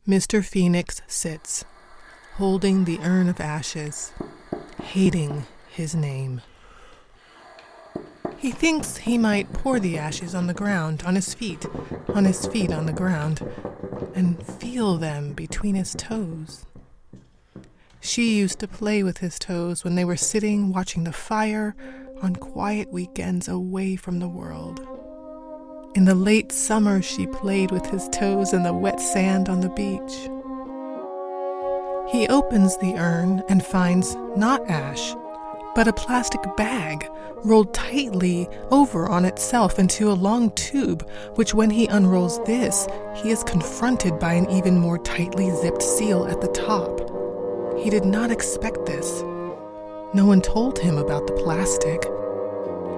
Mr. Phoenix sits, holding the urn of ashes, hating his name. He thinks he might pour the ashes on the ground, on his feet on the ground, and feel them between his toes. She used to play with his toes when they were sitting watching the fire on quiet weekends away from the world. In the late summer, she played with his toes in the wet sand on the beach. He opens the urn and finds not ash, but a plastic bag rolled tightly over on itself into a long tube, which when he unrolls this, he is confronted by an even more tightly zipped seal at the top. He did not expect this. No one told him about the plastic.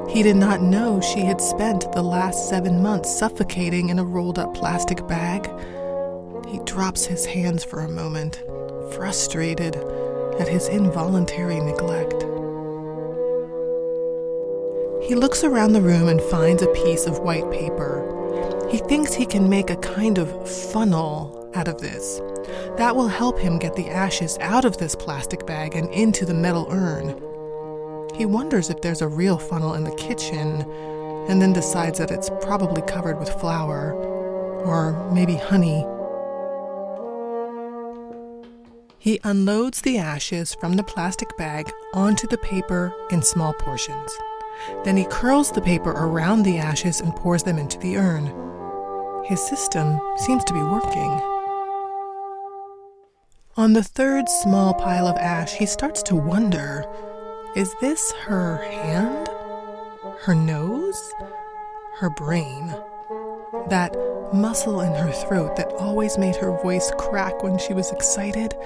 He did not know she had spent the last 7 months suffocating in a rolled-up plastic bag. He drops his hands for a moment, frustrated at his involuntary neglect. He looks around the room and finds a piece of white paper. He thinks he can make a kind of funnel out of this. That will help him get the ashes out of this plastic bag and into the metal urn. He wonders if there's a real funnel in the kitchen, and then decides that it's probably covered with flour, or maybe honey. He unloads the ashes from the plastic bag onto the paper in small portions. Then he curls the paper around the ashes and pours them into the urn. His system seems to be working. On the third small pile of ash, he starts to wonder, is this her hand? Her nose? Her brain? That muscle in her throat that always made her voice crack when she was excited?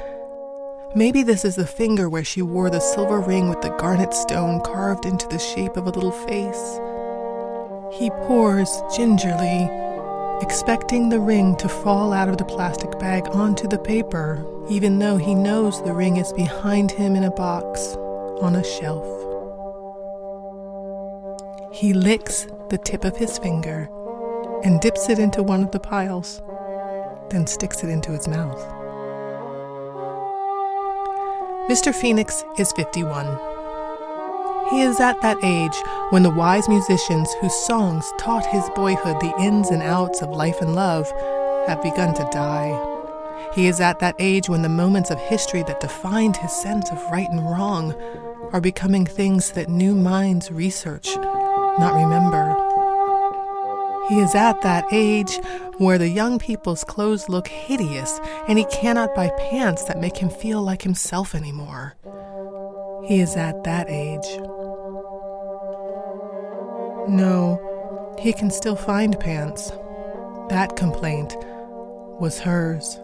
Maybe this is the finger where she wore the silver ring with the garnet stone carved into the shape of a little face. He pours gingerly, expecting the ring to fall out of the plastic bag onto the paper, even though he knows the ring is behind him in a box on a shelf. He licks the tip of his finger and dips it into one of the piles, then sticks it into his mouth. Mr. Phoenix is 51. He is at that age when the wise musicians whose songs taught his boyhood the ins and outs of life and love have begun to die. He is at that age when the moments of history that defined his sense of right and wrong are becoming things that new minds research, not remember. He is at that age where the young people's clothes look hideous and he cannot buy pants that make him feel like himself anymore. He is at that age. No, he can still find pants. That complaint was hers.